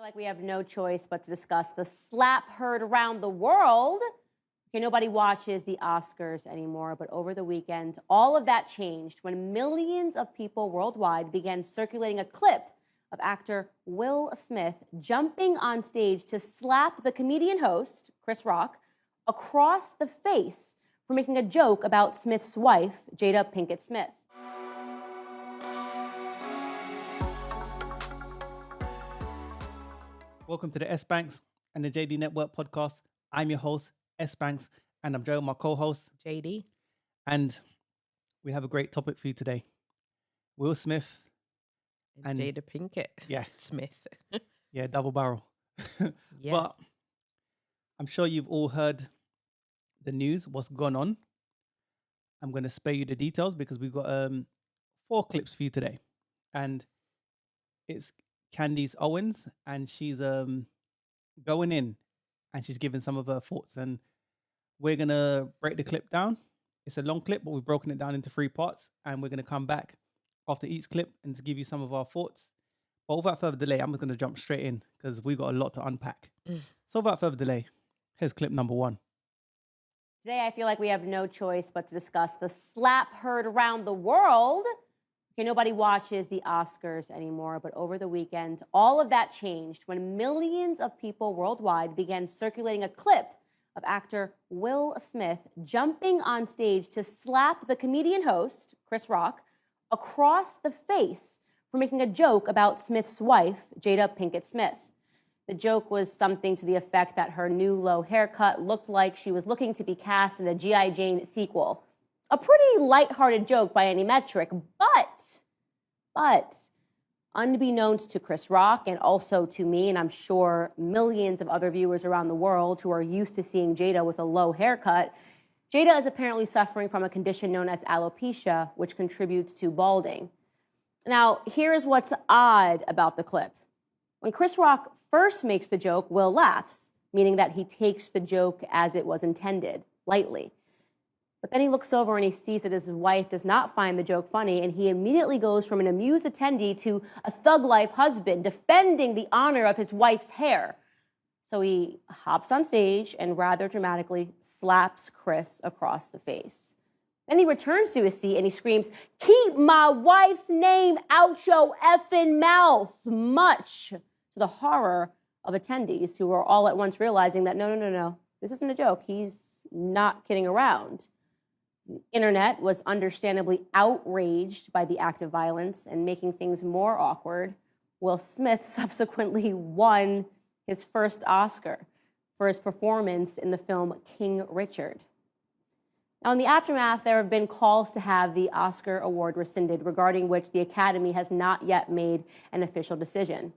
feel like we have no choice but to discuss the slap heard around the world. Okay, nobody watches the Oscars anymore, but over the weekend, all of that changed when millions of people worldwide began circulating a clip of actor Will Smith jumping on stage to slap the comedian host, Chris Rock, across the face for making a joke about Smith's wife, Jada Pinkett Smith. Welcome to the S.Banks&JD Network podcast. I'm your host, S.Banks, and I'm Joe, my co-host, JD. and we have a great topic for you today. Will Smith And Jada Pinkett yeah. Smith. Yeah, double barrel. Yeah. But I'm sure you've all heard the news, what's gone on. I'm going to spare you the details because we've got 4 clips for you today. And it's Candace Owens, and she's going in and she's giving some of her thoughts. And we're going to break the clip down. It's a long clip, but we've broken it down into 3 parts. And we're going to come back after each clip and to give you some of our thoughts. But without further delay, I'm just going to jump straight in because we've got a lot to unpack. So without further delay, here's clip number 1. Today, I feel like we have no choice but to discuss the slap heard around the world. Okay, nobody watches the Oscars anymore, but over the weekend, all of that changed when millions of people worldwide began circulating a clip of actor Will Smith jumping on stage to slap the comedian host, Chris Rock, across the face for making a joke about Smith's wife, Jada Pinkett Smith. The joke was something to the effect that her new low haircut looked like she was looking to be cast in a G.I.Jane sequel. A pretty lighthearted joke by any metric, but unbeknownst to Chris Rock and also to me, and I'm sure millions of other viewers around the world who are used to seeing Jada with a low haircut, Jada is apparently suffering from a condition known as alopecia, which contributes to balding. Now, here's what's odd about the clip. When Chris Rock first makes the joke, Will laughs, meaning that he takes the joke as it was intended, lightly. But then he looks over and he sees that his wife does not find the joke funny, and he immediately goes from an amused attendee to a thug-life husband defending the honor of his wife's hair. So he hops on stage and rather dramatically slaps Chris across the face. Then he returns to his seat and he screams, "Keep my wife's name out your effing mouth," much to the horror of attendees who were all at once realizing that no, this isn't a joke. He's not kidding around. The internet was understandably outraged by the act of violence, and making things more awkward, Will Smith subsequently won his first Oscar for his performance in the film King Richard. Now, in the aftermath, there have been calls to have the Oscar award rescinded, regarding which the Academy has not yet made an official decision.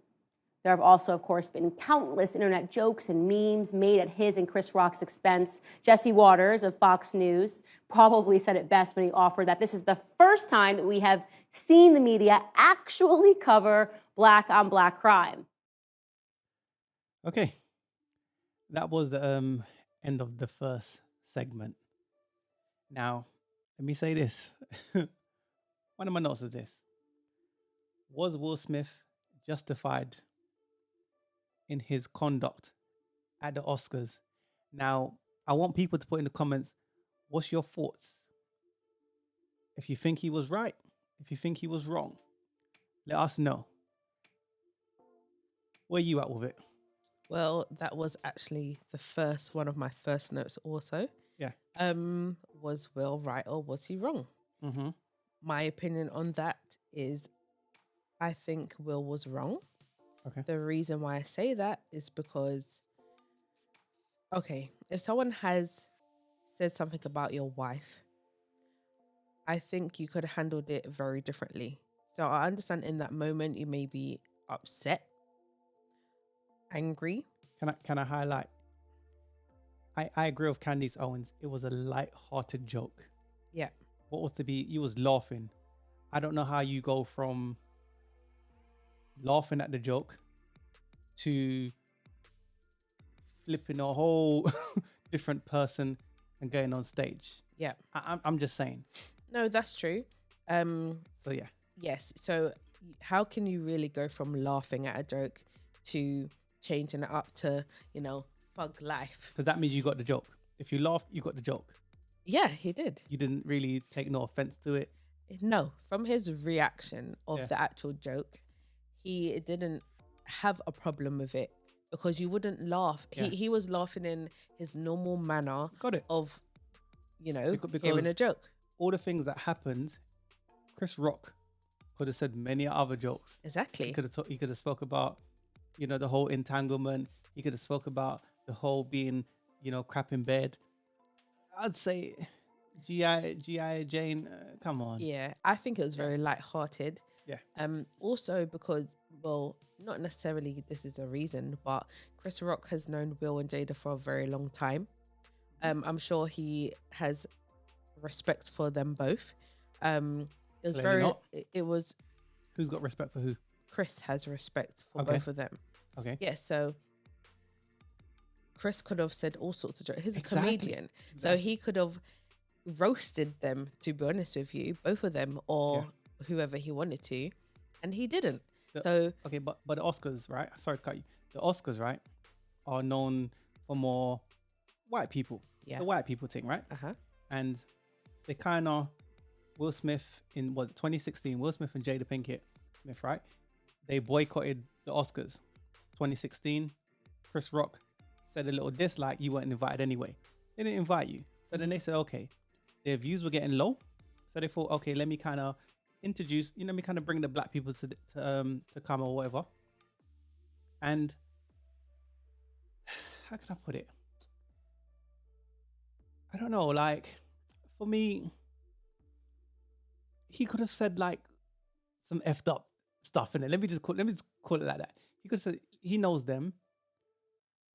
There have also, of course, been countless internet jokes and memes made at his and Chris Rock's expense. Jesse Waters of Fox News probably said it best when he offered that this is the first time that we have seen the media actually cover black-on-black crime. Okay. That was the end of the first segment. Now, let me say this. One of my notes is this. Was Will Smith justified in his conduct at the Oscars? Now, I want people to put in the comments, what's your thoughts? If you think he was right, if you think he was wrong, let us know. Where are you at with it? Well, that was actually one of my first notes also. Yeah. Was Will right or was he wrong? Mm-hmm. My opinion on that is I think Will was wrong. Okay. The reason why I say that is because, okay, if someone has said something about your wife, I think you could have handled it very differently. So I understand in that moment you may be upset, angry. Can I highlight? I agree with Candace Owens. It was a light-hearted joke. Yeah. What was to be? You was laughing. I don't know how you go from laughing at the joke to flipping a whole different person and going on stage. Yeah. I'm just saying. No, that's true. So yeah. Yes. So how can you really go from laughing at a joke to changing it up to, thug life. Because that means you got the joke. If you laughed, you got the joke. Yeah, he did. You didn't really take no offense to it. No, from his reaction of Yeah. the actual joke, he didn't have a problem with it because you wouldn't laugh. Yeah. He was laughing in his normal manner Got it. of, Because hearing a joke. all the things that happened, Chris Rock could have said many other jokes. Exactly. He could have spoke about, the whole entanglement. He could have spoke about the whole being, crap in bed. I'd say G.I.Jane, come on. Yeah, I think it was very light-hearted. Yeah. Also because, well, not necessarily this is a reason, but Chris Rock has known Will and Jada for a very long time. I'm sure he has respect for them both. It was Clearly not. it was Who's got respect for who? Chris has respect for Okay. both of them. Okay. Yeah, so Chris could have said all sorts of jokes. He's a Exactly. comedian, so he could have roasted them, to be honest with you, both of them, or whoever he wanted to, and he didn't. Okay, but the Oscars, right? Sorry to cut you. The Oscars, right, are known for more white people. Yeah. It's a white people thing, right? And they kind of, Will Smith in, was it 2016, Will Smith and Jada Pinkett Smith, right? They boycotted the Oscars. 2016, Chris Rock said a little dislike, you weren't invited anyway. They didn't invite you. So then they said, okay, their views were getting low. So they thought, okay, let me kind of introduce, let me kind of bring the black people to come or whatever. And how can I put it? I don't know, like, for me, he could have said like some effed up stuff in it. Let me just call it like that. He could have said he knows them.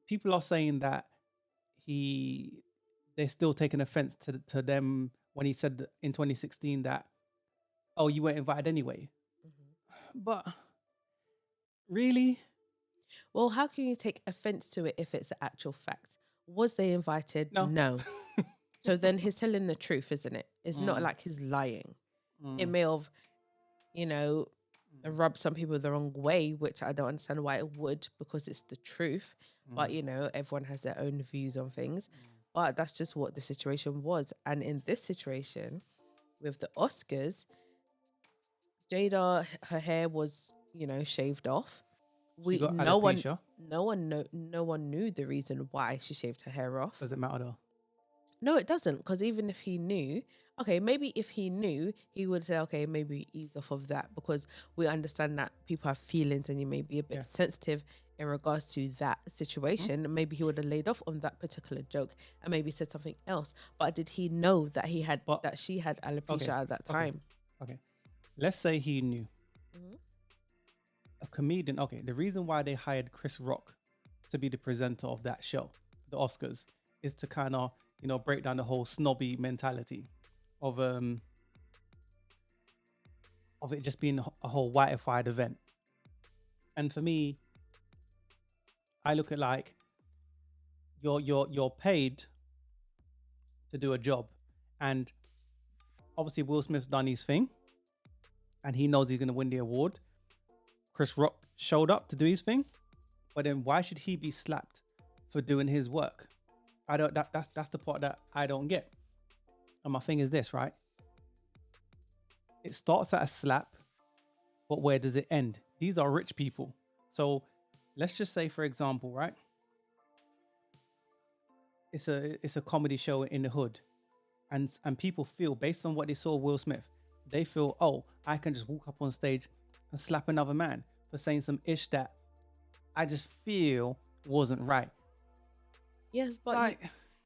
People are saying that they're still taking offense to them when he said in 2016 that, oh, you weren't invited anyway. But really? Well, how can you take offense to it if it's an actual fact? Was they invited? No. So then he's telling the truth, isn't it? It's not like he's lying. It may have, rubbed some people the wrong way, which I don't understand why it would, because it's the truth. But, everyone has their own views on things. But that's just what the situation was. And in this situation, with the Oscars, Jada, her hair was, shaved off. No one knew the reason why she shaved her hair off. Does it matter though? No, it doesn't, because even if he knew, okay, maybe if he knew, he would say, okay, maybe ease off of that, because we understand that people have feelings and you may be a bit sensitive in regards to that situation. Maybe he would have laid off on that particular joke and maybe said something else. But did he know that that she had alopecia at that time? Okay. Let's say he knew. A comedian. Okay, the reason why they hired Chris Rock to be the presenter of that show, the Oscars, is to kind of break down the whole snobby mentality of it just being a whole whiteified event. And for me, I look at like you're paid to do a job, and obviously Will Smith's done his thing, and he knows he's gonna win the award. Chris Rock showed up to do his thing, but then why should he be slapped for doing his work? I don't. That's the part that I don't get. And my thing is this, right? It starts at a slap, but where does it end? These are rich people. So let's just say, for example, right? It's a comedy show in the hood, and people feel, based on what they saw Will Smith, they feel, oh, I can just walk up on stage and slap another man for saying some ish that I just feel wasn't right. Yes, but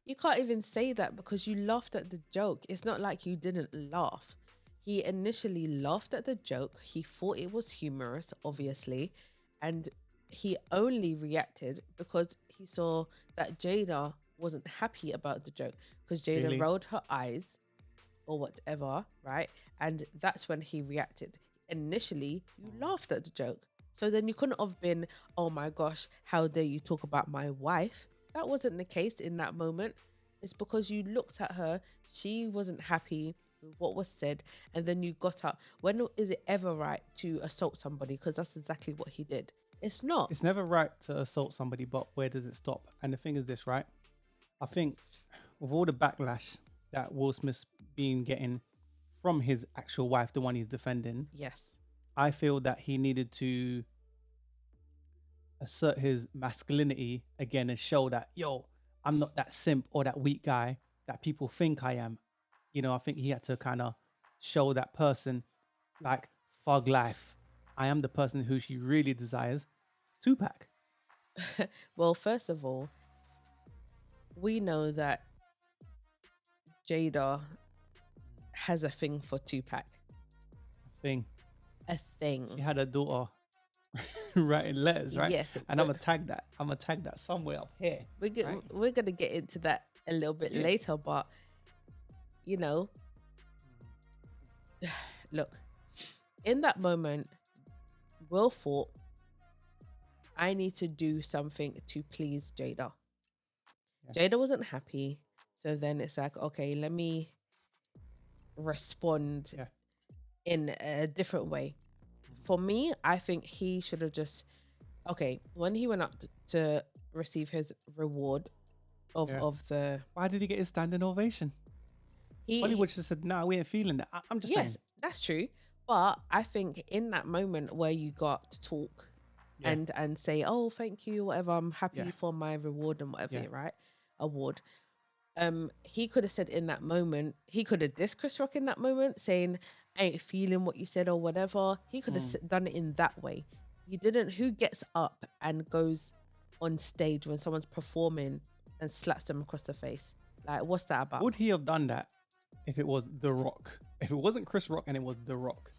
you can't even say that because you laughed at the joke. It's not like you didn't laugh. He initially laughed at the joke. He thought it was humorous, obviously. And he only reacted because he saw that Jada wasn't happy about the joke, because Jada rolled her eyes or whatever, right? And that's when he reacted. Initially, you laughed at the joke. So then you couldn't have been, oh my gosh, how dare you talk about my wife? That wasn't the case in that moment. It's because you looked at her, she wasn't happy with what was said, and then you got up. When is it ever right to assault somebody? Because that's exactly what he did. It's not. It's never right to assault somebody, but where does it stop? And the thing is this, right? I think with all the backlash that Will Smith's been getting from his actual wife, the one he's defending, Yes. I feel that he needed to assert his masculinity again and show that, yo, I'm not that simp or that weak guy that people think I am. You know, I think he had to kind of show that person, like, Thug Life, I am the person who she really desires. Tupac. Well, first of all, we know that Jada has a thing for Tupac. Thing. A thing. She had a daughter writing letters, right? Yes. And I'm gonna tag that. I'm gonna tag that somewhere up here. We're gonna get into that a little bit later, but you know, look, in that moment, Will thought, I need to do something to please Jada. Yeah. Jada wasn't happy, so then it's like, okay, let me respond in a different way. For me, I think he should have just, okay, when he went up to receive his reward of the... Why did he get his standing ovation? Hollywood should have said, no, we ain't feeling that. I'm just saying. Yes, that's true. But I think in that moment where you got to talk and say, oh, thank you, whatever, I'm happy for my reward and whatever, right? Award. He could have said in that moment, he could have dissed Chris Rock in that moment, saying, I ain't feeling what you said or whatever. He could have done it in that way. You didn't. Who gets up and goes on stage when someone's performing and slaps them across the face? Like, what's that about? Would he have done that if it was The Rock? If it wasn't Chris Rock and it was The Rock,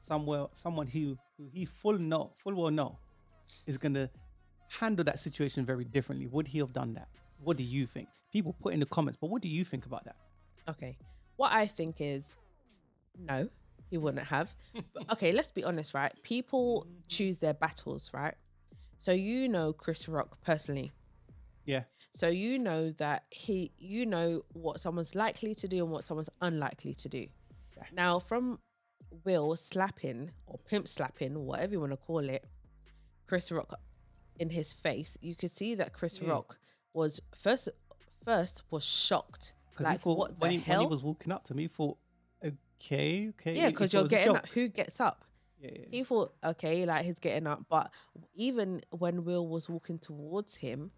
someone who he full well know is gonna handle that situation very differently. Would he have done that? What do you think? People put in the comments, but what do you think about that? Okay, what I think is, no, he wouldn't have. But, okay, let's be honest, right? People choose their battles, right? So you know Chris Rock personally. Yeah. So you know that you know what someone's likely to do and what someone's unlikely to do. Yeah. Now, from Will slapping or pimp slapping, whatever you want to call it, Chris Rock in his face, you could see that Chris Rock was first was shocked. Like, thought, what the when hell? When he was walking up to me, he thought, okay. Yeah, because you're getting up. Who gets up? Yeah. He thought, okay, like he's getting up. But even when Will was walking towards him,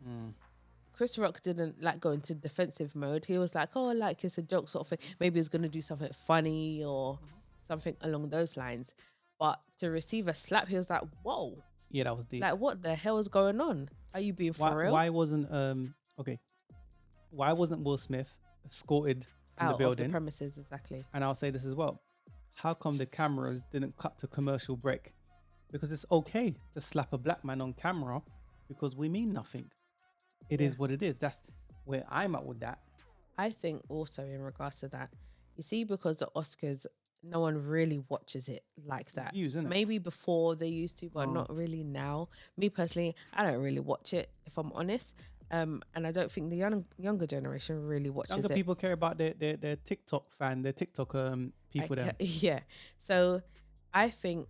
Chris Rock didn't like go into defensive mode. He was like, oh, like it's a joke sort of thing. Maybe he's going to do something funny or something along those lines. But to receive a slap, he was like, whoa. Yeah, that was deep. Like, what the hell is going on? Are you being for real? Why wasn't Will Smith escorted from the building? Of the premises, exactly. And I'll say this as well. How come the cameras didn't cut to commercial break? Because it's okay to slap a black man on camera because we mean nothing. It is what it is. That's where I'm at with that. I think also in regards to that, you see, because the Oscars, no one really watches it like that. Views, innit? Maybe before they used to, but not really now. Me personally, I don't really watch it, if I'm honest. And I don't think the younger generation really watches it. Younger people care about their TikTok their TikTok people there. Yeah. So I think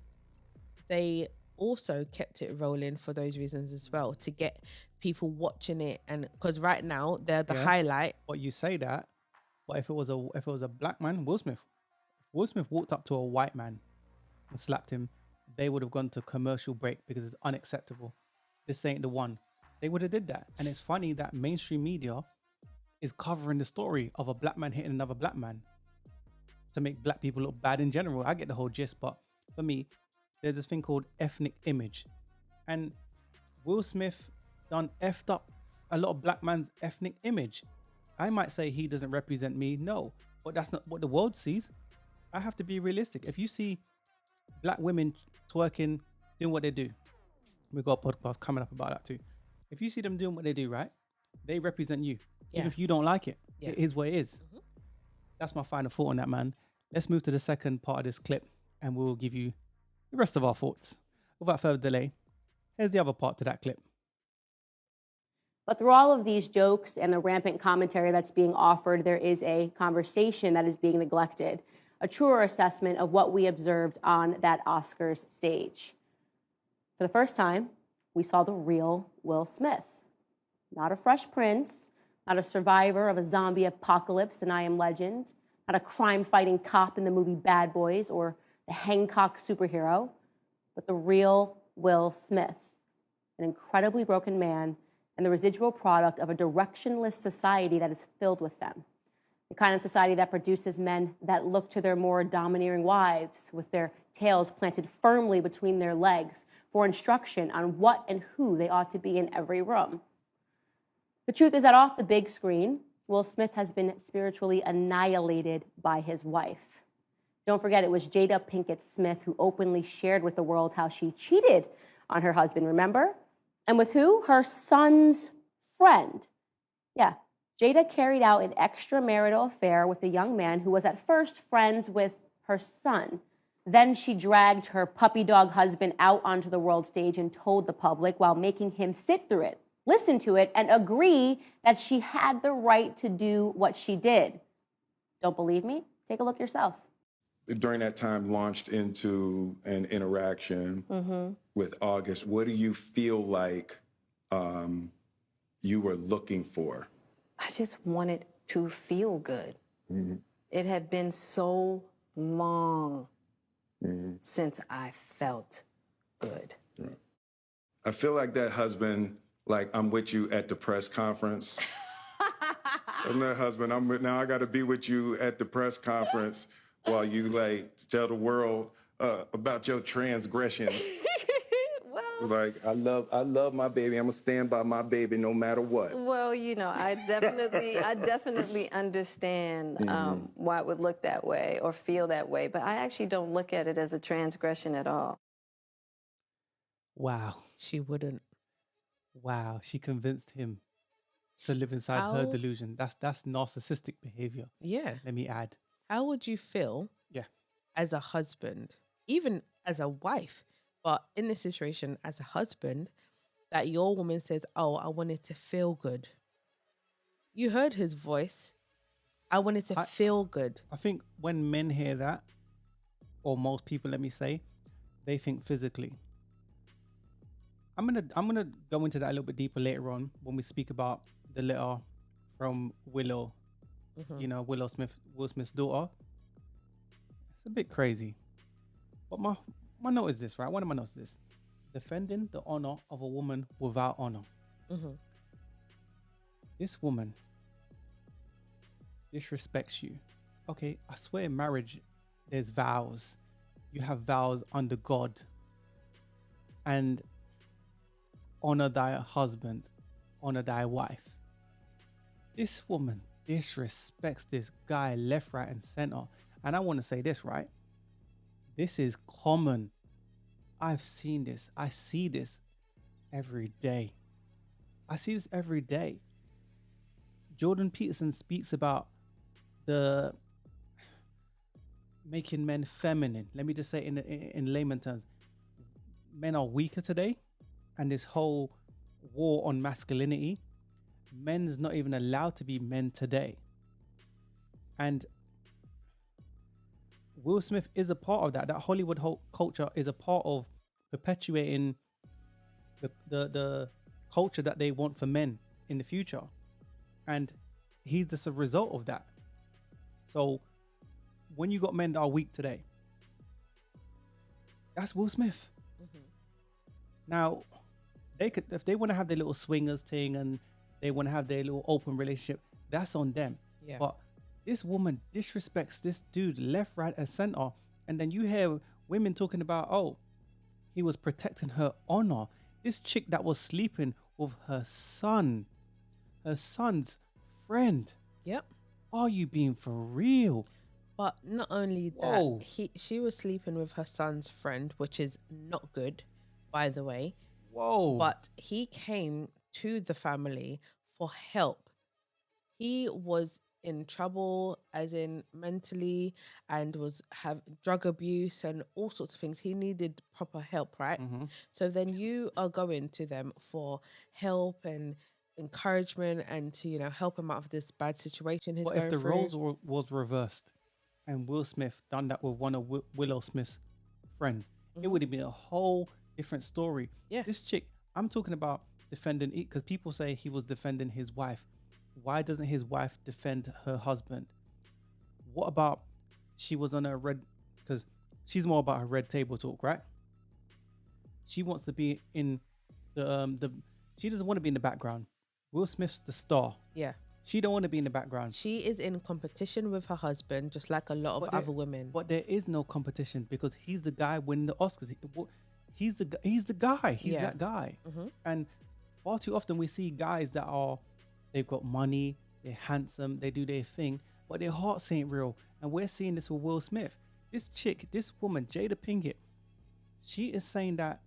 they also kept it rolling for those reasons as well, to get people watching it. And because right now they're the highlight. But you say that, but if it was a black man, Will Smith walked up to a white man and slapped him, they would have gone to commercial break because it's unacceptable. This ain't the one. They would have did that. And it's funny that mainstream media is covering the story of a black man hitting another black man to make black people look bad in general. I get the whole gist, but for me, there's this thing called ethnic image. And Will Smith done effed up a lot of black man's ethnic image. I might say he doesn't represent me, no, but that's not what the world sees. I have to be realistic. If you see black women twerking, doing what they do, we got a podcast coming up about that too. If you see them doing what they do, right, they represent you. Even if you don't like it, it is what it is. That's my final thought on that, man. Let's move to the second part of this clip and we'll give you the rest of our thoughts. Without further delay, here's the other part to that clip. But through all of these jokes and the rampant commentary that's being offered, there is a conversation that is being neglected, a truer assessment of what we observed on that Oscars stage. For the first time, we saw the real Will Smith. Not a Fresh Prince, not a survivor of a zombie apocalypse in I Am Legend, not a crime-fighting cop in the movie Bad Boys or the Hancock superhero, but the real Will Smith, an incredibly broken man and the residual product of a directionless society that is filled with them. The kind of society that produces men that look to their more domineering wives with their tails planted firmly between their legs for instruction on what and who they ought to be in every room. The truth is that off the big screen, Will Smith has been spiritually annihilated by his wife. Don't forget, it was Jada Pinkett Smith who openly shared with the world how she cheated on her husband, remember? And with who? Her son's friend. Yeah, Jada carried out an extramarital affair with a young man who was at first friends with her son. Then she dragged her puppy dog husband out onto the world stage and told the public while making him sit through it, listen to it, and agree that she had the right to do what she did. Don't believe me? Take a look yourself. During that time, launched into an interaction with August. What do you feel like you were looking for? I just wanted to feel good. It had been so long since I felt good. I feel like that husband, like I'm with you at the press conference. I'm that husband. Now I got to be with you at the press conference while you like tell the world about your transgressions. Well, Like I love my baby. I'm gonna stand by my baby no matter what. well, you know, I definitely understand why it would look that way or feel that way, but I actually don't look at it as a transgression at all. Wow. She wouldn't. Wow. She convinced him to live inside her How- delusion. That's narcissistic behavior. Yeah. Let me add. How would you feel Yeah. as a husband, even as a wife, but in this situation as a husband, that your woman says, "Oh, I wanted to feel good." You heard his voice. I wanted to feel good. I think when men hear that, or most people, let me say, they think physically. I'm gonna go into that a little bit deeper later on when we speak about the letter from Willow. You know, Will Smith's daughter. It's a bit crazy. But my note is this, right? One of my notes is this: defending the honor of a woman without honor. This woman disrespects you. Okay, I swear in marriage, there's vows. You have vows under God. And honor thy husband, honor thy wife. This woman disrespects this guy left, right, and center. And I want to say this, right? This is common. I've seen this. I see this every day. I see this every day. Jordan Peterson speaks about the making men feminine. Let me just say in layman terms, men are weaker today, and this whole war on masculinity, men's not even allowed to be men today. And Will Smith is a part of that. That Hollywood culture is a part of perpetuating the culture that they want for men in the future. And he's just a result of that. So when you got men that are weak today, that's Will Smith. Now, they could, if they want to have their little swingers thing and they want to have their little open relationship, that's on them. Yeah. But this woman disrespects this dude left, right, and center. And then you hear women talking about, oh, he was protecting her honor. This chick that was sleeping with her son's friend. Yep. Are you being for real? But not only Whoa. that, she was sleeping with her son's friend, which is not good, by the way. Whoa. But he came to the family for help. He was in trouble, as in mentally, and was have drug abuse and all sorts of things. He needed proper help, right? So then you are going to them for help and encouragement and to, you know, help him out of this bad situation he's What going if the through. roles was reversed and Will Smith done that with one of Willow Smith's friends? It would have been a whole different story. Yeah. This chick, I'm talking about defending it because people say he was defending his wife. Why doesn't his wife defend her husband? What about she was on a red, because she's more about her red table talk, right? She wants to be in the she doesn't want to be in the background. Will Smith's the star. Yeah. She don't want to be in the background. She is in competition with her husband, just like a lot of other women. But there is no competition because he's the guy winning the Oscars. He's the guy. He's Yeah. that guy. Mhm. And far too often we see guys that they've got money, they're handsome, they do their thing, but their hearts ain't real. And we're seeing this with Will Smith. This chick, this woman, Jada Pinkett, she is saying that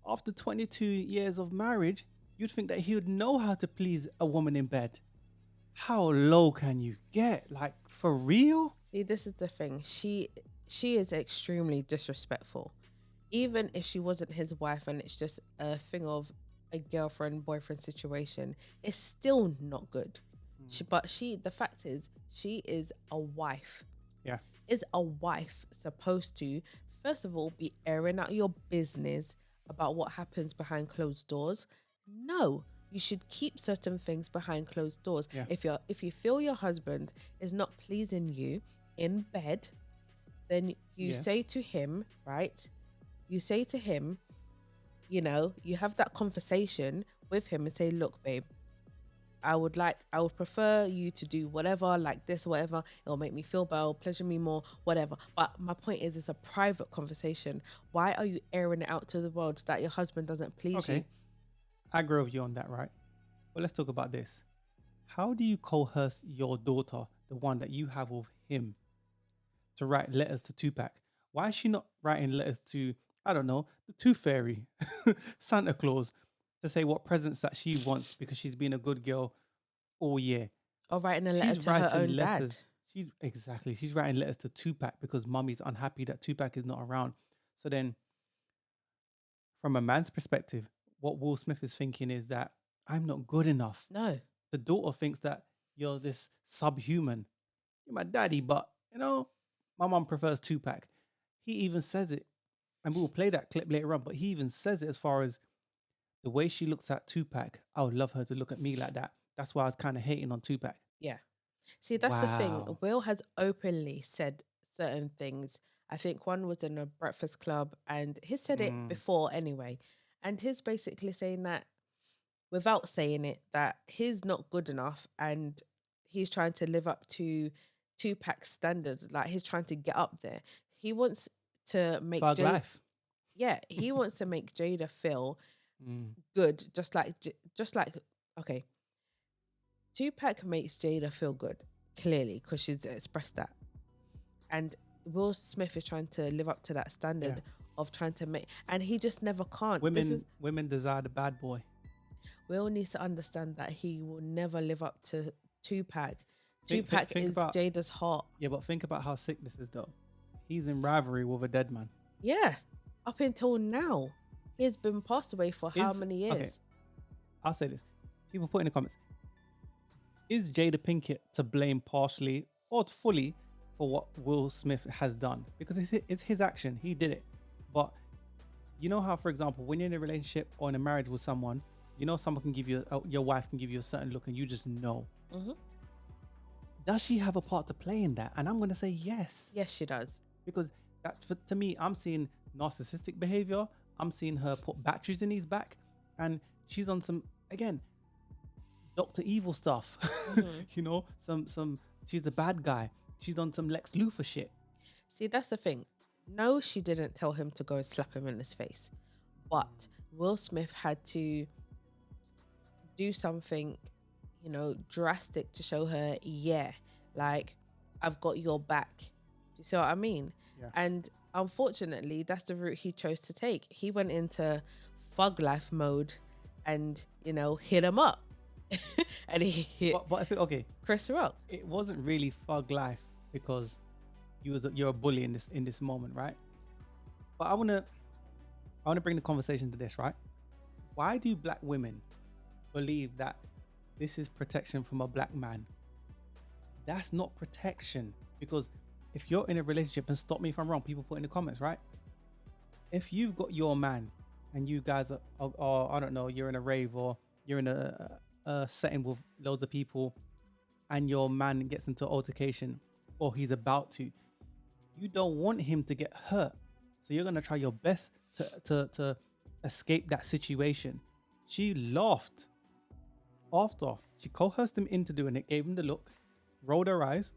after 22 years of marriage, you'd think that he would know how to please a woman in bed. How low can you get? Like, for real? See, this is the thing. She is extremely disrespectful. Even if she wasn't his wife and it's just a thing of a girlfriend boyfriend situation, it's still not good. The fact is, she is a wife. Yeah. Is a wife supposed to, first of all, be airing out your business about what happens behind closed doors? No. You should keep certain things behind closed doors. Yeah. If you feel your husband is not pleasing you in bed, then you Yes. say to him, right? You say to him, you have that conversation with him and say, look, babe, I would prefer you to do whatever, like this, whatever. It'll make me feel better, it'll pleasure me more, whatever. But my point is, it's a private conversation. Why are you airing it out to the world that your husband doesn't please you? I agree with you on that, right? But let's talk about this. How do you coerce your daughter, the one that you have with him, to write letters to Tupac? Why is she not writing letters to, I don't know, the Tooth Fairy, Santa Claus, to say what presents that she wants because she's been a good girl all year? Or writing a letter to her own dad. She's writing letters to Tupac because mommy's unhappy that Tupac is not around. So then, from a man's perspective, what Will Smith is thinking is that I'm not good enough. No. The daughter thinks that you're this subhuman. You're my daddy, but my mom prefers Tupac. He even says it, and we will play that clip later on, but he even says it as far as the way she looks at Tupac. I would love her to look at me like that. That's why I was kind of hating on Tupac. Yeah. See, that's the thing. Wow. Will has openly said certain things. I think one was in a Breakfast Club, and he said it before anyway. And he's basically saying that, without saying it, that he's not good enough and he's trying to live up to Tupac's standards. Like, he's trying to get up there. He wants to make Thug life. Yeah, he wants to make Jada feel good, just like okay. Tupac makes Jada feel good, clearly, because she's expressed that. And Will Smith is trying to live up to that standard of trying to make, and he just never can't. Women desire the bad boy. Will needs to understand that he will never live up to Tupac. Think Tupac is about Jada's heart. Yeah, but think about how sick this is, though. He's in rivalry with a dead man. Yeah, up until now, he's been passed away for how many years? Okay, I'll say this. People put in the comments, is Jada Pinkett to blame partially or fully for what Will Smith has done? Because it's his action. He did it. But you know how, for example, when you're in a relationship or in a marriage with someone, someone can give you, your wife can give you a certain look and you just know. Mm-hmm. Does she have a part to play in that? And I'm going to say yes. Yes, she does. Because to me, I'm seeing narcissistic behavior. I'm seeing her put batteries in his back. And she's on some, again, Dr. Evil stuff. Mm-hmm. She's a bad guy. She's on some Lex Luthor shit. See, that's the thing. No, she didn't tell him to go and slap him in his face. But Will Smith had to do something, drastic to show her, like, I've got your back. Do you see what I mean? Yeah. And unfortunately, that's the route he chose to take. He went into thug life mode and, hit him up. And he hit but I think, okay, Chris Rock. It wasn't really thug life because you're a bully in this moment, right? But I wanna bring the conversation to this, right? Why do black women believe that this is protection from a black man? That's not protection, because if you're in a relationship, and stop me if I'm wrong, people put in the comments, right? If you've got your man and you guys are I don't know, you're in a rave or you're in a setting with loads of people, and your man gets into altercation, or he's about to, you don't want him to get hurt, so you're gonna try your best to escape that situation. She laughed after she coerced him into doing it, gave him the look, rolled her eyes,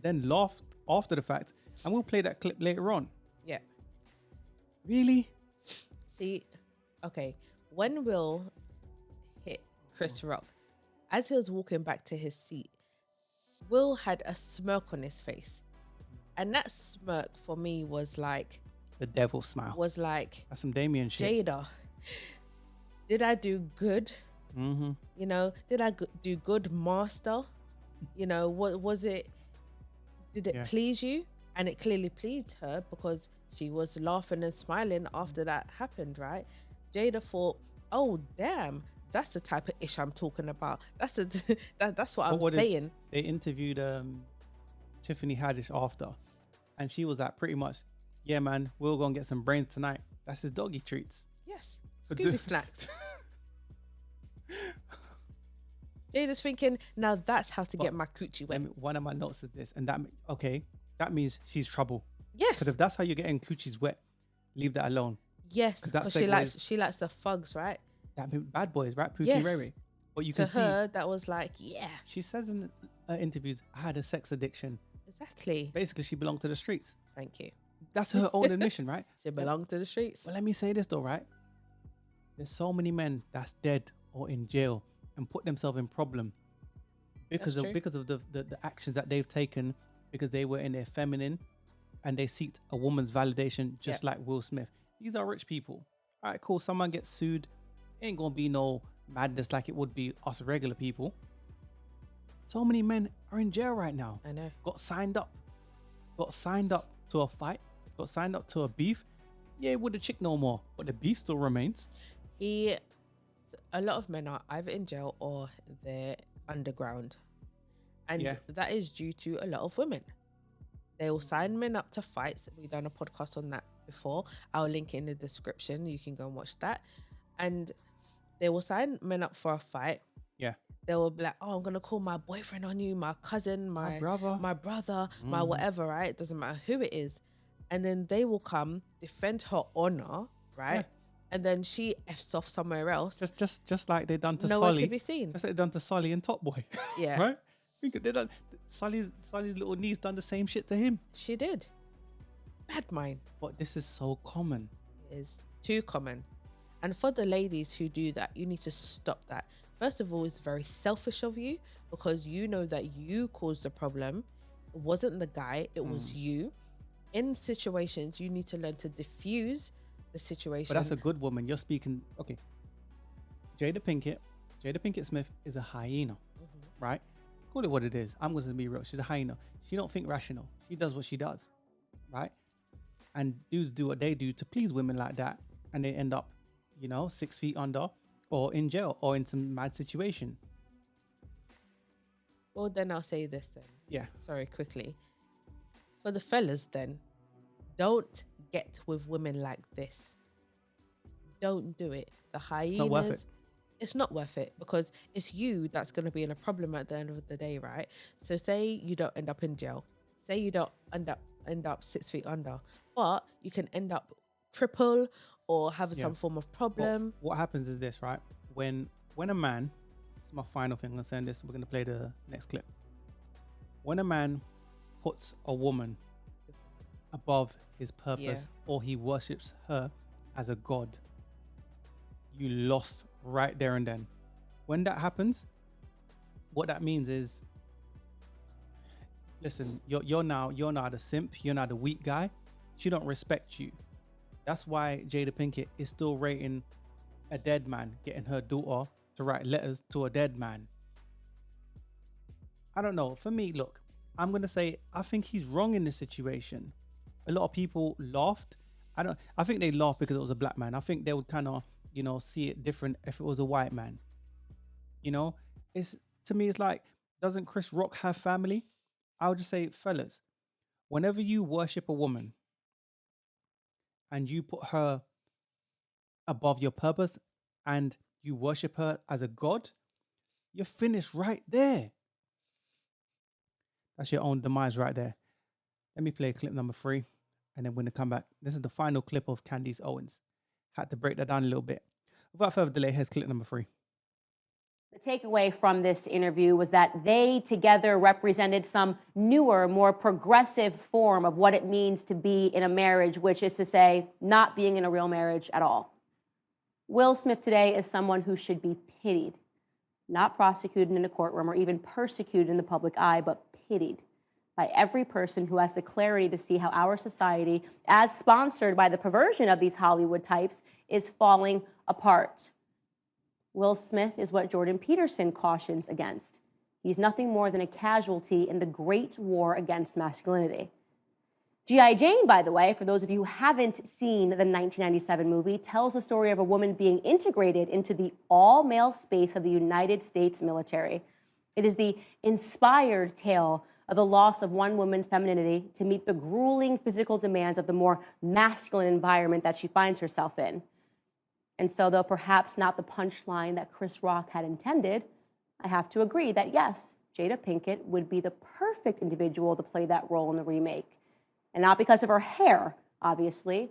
then laughed after the fact, and we'll play that clip later on. Yeah. Really? See, okay, when Will hit Chris Rock, as he was walking back to his seat, Will had a smirk on his face. And that smirk for me was like, The devil smile. That's some Damien shit. Jada, did I do good? Mm-hmm. You know, did I do good, master? You know, what was it? Did it please you? And it clearly pleased her because she was laughing and smiling after that happened, right? Jada thought, oh, damn, that's the type of ish I'm talking about. That's what I'm saying. They interviewed Tiffany Haddish after, and she was like, pretty much, yeah, man, we'll go and get some brains tonight. That's his doggy treats. Yes, But Scooby snacks. Jada's thinking, now that's how to get my coochie wet. One of my notes is this, and that means she's trouble. Yes. Because if that's how you're getting coochies wet, leave that alone. Yes, because she likes the thugs, right? That bad boys, right? Pookie Yes. Riri. But you To can see her, that was like, yeah, she says in interviews, I had a sex addiction. exactly. Basically, she belonged to the streets. Thank you. That's her own admission, right? She belonged to the streets. Well, let me say this though, right? There's so many men that's dead or in jail and put themselves in problem because That's of true. the actions that they've taken, because they were in their feminine and they seeked a woman's validation, just like Will Smith. These are rich people. All right, cool. Someone gets sued, ain't gonna be no madness like it would be us regular people. So many men are in jail right now. I know. Got signed up to a fight, got signed up to a beef. Yeah, with the chick no more, but the beef still remains. A lot of men are either in jail or they're underground, and that is due to a lot of women. They will sign men up to fights. We've done a podcast on that before. I'll link it in the description. You can go and watch that. And they will sign men up for a fight. Yeah. They will be like, oh, I'm gonna call my boyfriend on you, my cousin, my brother, my whatever, right? It doesn't matter who it is. And then they will come defend her honor, right? Yeah. And then she F's off somewhere else. Just like they done to Nowhere Sully. to be seen. Just like they done to Sully and Top Boy. Yeah. Right? Think they done Sully's little niece done the same shit to him. She did. Bad mind. But this is so common. It is too common. And for the ladies who do that, you need to stop that. First of all, it's very selfish of you because you know that you caused the problem. It wasn't the guy, it was you. In situations, you need to learn to diffuse the situation. But that's a good woman. You're speaking, okay. Jada Pinkett Smith is a hyena, right? Call it what it is. I'm going to be real. She's a hyena. She don't think rational. She does what she does, right? And dudes do what they do to please women like that. And they end up, 6 feet under or in jail or in some mad situation. Well, then I'll say this then. Yeah. Sorry, quickly. For the fellas then, don't get with women like this. Don't do it. The hyenas. It's not worth it. It's not worth it because it's you that's going to be in a problem at the end of the day, right? So say you don't end up in jail. Say you don't end up 6 feet under, but you can end up crippled or have some form of problem. Well, what happens is this, right? When a man, this is my final thing, I'm going to send this, we're going to play the next clip. When a man puts a woman above his purpose or he worships her as a god, you lost right there and then. When that happens, what that means is, listen, you're now the simp, you're now the weak guy. She don't respect you. That's why Jada Pinkett is still rating a dead man, getting her daughter to write letters to a dead man. I don't know. For me, look, I'm gonna say I think he's wrong in this situation. A lot of people laughed. I think they laughed because it was a black man. I think they would kind of, see it different if it was a white man. It's, to me, it's like, doesn't Chris Rock have family? I would just say, fellas, whenever you worship a woman and you put her above your purpose and you worship her as a god, you're finished right there. That's your own demise right there. Let me play clip number 3, and then we're going to come back. This is the final clip of Candace Owens. Had to break that down a little bit. Without further delay, here's clip number 3. The takeaway from this interview was that they together represented some newer, more progressive form of what it means to be in a marriage, which is to say, not being in a real marriage at all. Will Smith today is someone who should be pitied, not prosecuted in a courtroom or even persecuted in the public eye, but pitied by every person who has the clarity to see how our society, as sponsored by the perversion of these Hollywood types, is falling apart. Will Smith is what Jordan Peterson cautions against. He's nothing more than a casualty in the great war against masculinity. G.I.Jane, by the way, for those of you who haven't seen the 1997 movie, tells the story of a woman being integrated into the all-male space of the United States military. It is the inspired tale of the loss of one woman's femininity to meet the grueling physical demands of the more masculine environment that she finds herself in. And so, though perhaps not the punchline that Chris Rock had intended, I have to agree that yes, Jada Pinkett would be the perfect individual to play that role in the remake. And not because of her hair, obviously,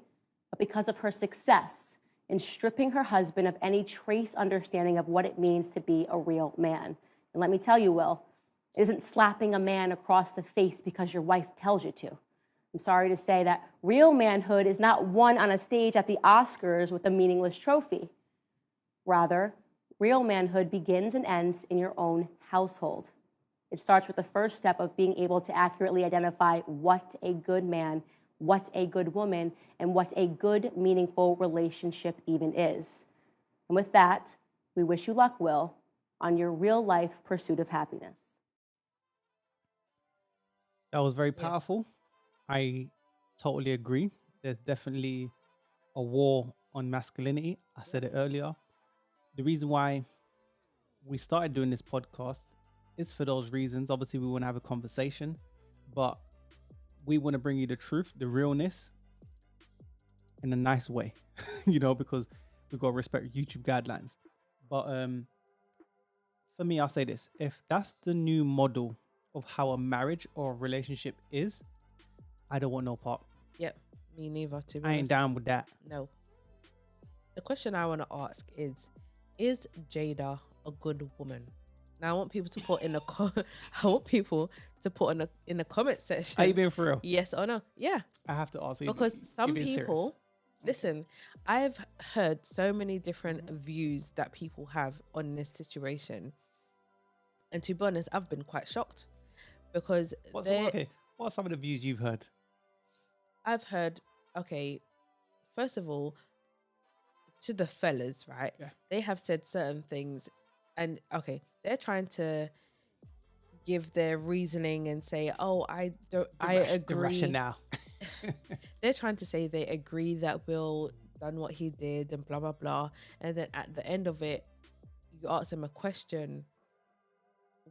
but because of her success in stripping her husband of any trace understanding of what it means to be a real man. And let me tell you, Will, it isn't slapping a man across the face because your wife tells you to. I'm sorry to say that real manhood is not won on a stage at the Oscars with a meaningless trophy. Rather, real manhood begins and ends in your own household. It starts with the first step of being able to accurately identify what a good man, what a good woman, and what a good, meaningful relationship even is. And with that, we wish you luck, Will, on your real-life pursuit of happiness. That was very powerful. I totally agree. There's definitely a war on masculinity. I said it earlier. The reason why we started doing this podcast is for those reasons. Obviously, we want to have a conversation, but we want to bring you the truth, the realness, in a nice way, because we've got to respect YouTube guidelines. But for me, I'll say this. If that's the new model of how a marriage or a relationship is, I don't want no part. Yep, me neither, to be I ain't honest. down with that. No. The question I want to ask is Jada a good woman? Now I want people to put in the in the comment section. Are you being for real? Yes or no? Yeah. I have to ask you. Because some you're being people, serious. listen, I've heard so many different views that people have on this situation. And to be honest, I've been quite shocked because What are some of the views you've heard? I've heard, okay, first of all, to the fellas, right? Yeah. They have said certain things and okay, they're trying to give their reasoning and say, oh, I agree. The rationale. They're trying to say they agree that Will done what he did and blah, blah, blah. And then at the end of it, you ask them a question.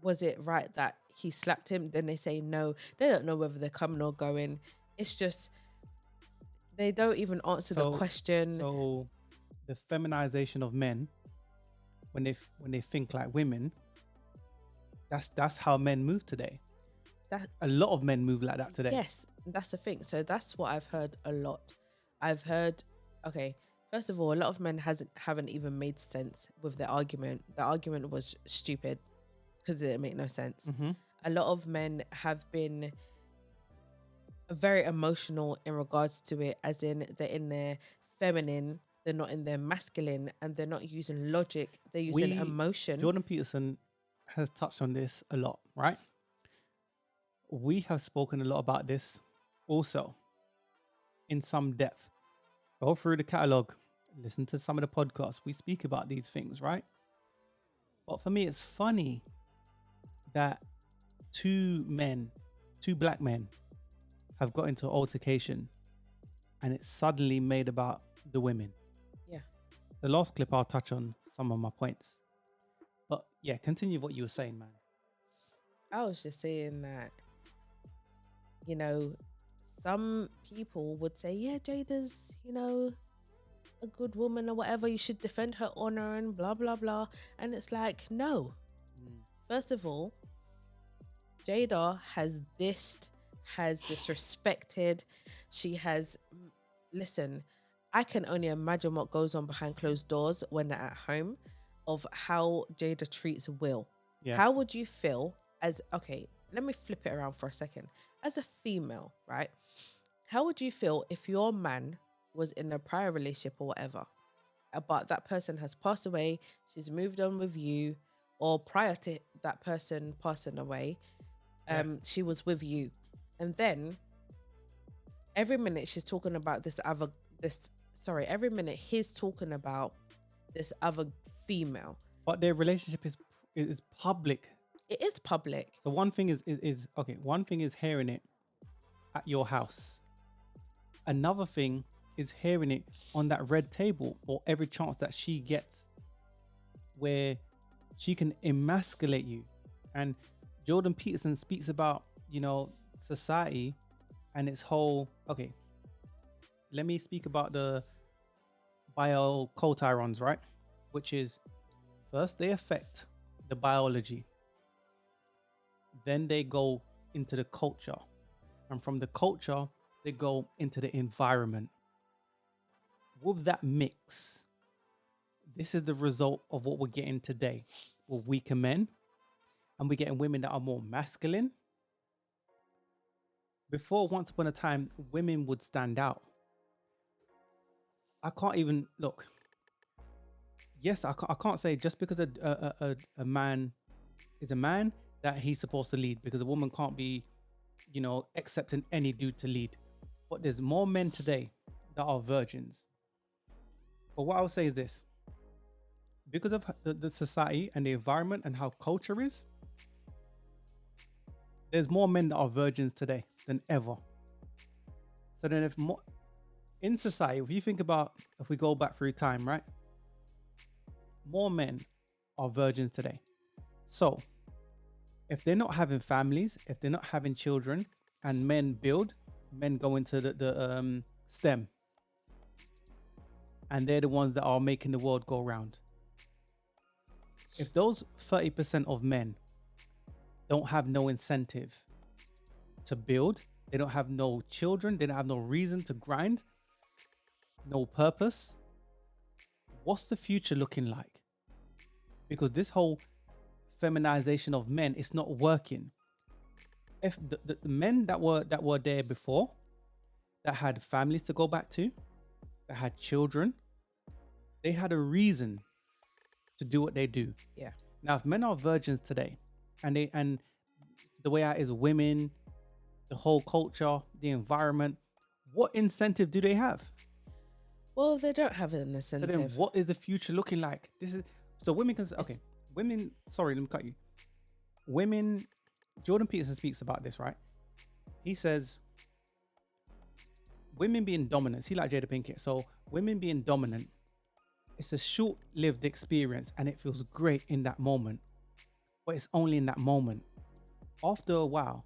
Was it right that he slapped him? Then they say no. They don't know whether they're coming or going. It's just, they don't even answer the question. So the feminization of men, when they think like women, that's how men move today. A lot of men move like that today. Yes, that's the thing. So that's what I've heard a lot. I've heard, okay, first of all, a lot of men haven't even made sense with their argument. The argument was stupid because it didn't make no sense. Mm-hmm. A lot of men have been very emotional in regards to it, as in they're in their feminine, they're not in their masculine, and they're not using logic, they're using emotion. Jordan Peterson has touched on this a lot, right? We have spoken a lot about this also in some depth. Go through the catalog, listen to some of the podcasts. We speak about these things, right? But for me, it's funny that two black men have got into an altercation and it's suddenly made about the women. Yeah. The last clip, I'll touch on some of my points. But yeah, continue what you were saying, man. I was just saying that, some people would say, yeah, Jada's, a good woman or whatever. You should defend her honor and blah, blah, blah. And it's like, no. First of all, Jada has dissed, has disrespected. She has, listen, I can only imagine what goes on behind closed doors when they're at home of how Jada treats Will. Yeah. How would you feel as, okay, let me flip it around for a second. As a female, right? How would you feel if your man was in a prior relationship or whatever, but that person has passed away, she's moved on with you, or prior to that person passing away, she was with you, and then every minute she's talking about every minute he's talking about this other female. But their relationship is public. It is public. So one thing is okay. One thing is hearing it at your house. Another thing is hearing it on that red table or every chance that she gets, where she can emasculate you. And Jordan Peterson speaks about, society and its whole. Okay, let me speak about the biocotirons, right? Which is, first they affect the biology, then they go into the culture, and from the culture they go into the environment. With that mix, this is the result of what we're getting today. We're weaker men, and we're getting women that are more masculine. Before, once upon a time, women would stand out. I can't even look. Yes, I can't say just because a man is a man that he's supposed to lead, because a woman can't be, accepting any dude to lead. But there's more men today that are virgins. But what I would say is this: because of the society and the environment and how culture is, there's more men that are virgins today than ever. So then, if more in society, if you think about, if we go back through time, right? More men are virgins today. So if they're not having families, if they're not having children, and men go into the STEM, and they're the ones that are making the world go round. If those 30% of men don't have no incentive to build, they don't have no children, they don't have no reason to grind, no purpose, what's the future looking like? Because this whole feminization of men is not working. If the men that were there before, that had families to go back to, that had children, they had a reason to do what they do. Yeah. Now, if men are virgins today, and the way out is women, the whole culture, the environment, what incentive do they have? Well, they don't have an So incentive. then what is the future looking like? So women can, okay, women, sorry, let me cut you. Women, Jordan Peterson speaks about this, right? He says, women being dominant, see, like Jada Pinkett. So women being dominant, it's a short-lived experience and it feels great in that moment, but it's only in that moment. After a while,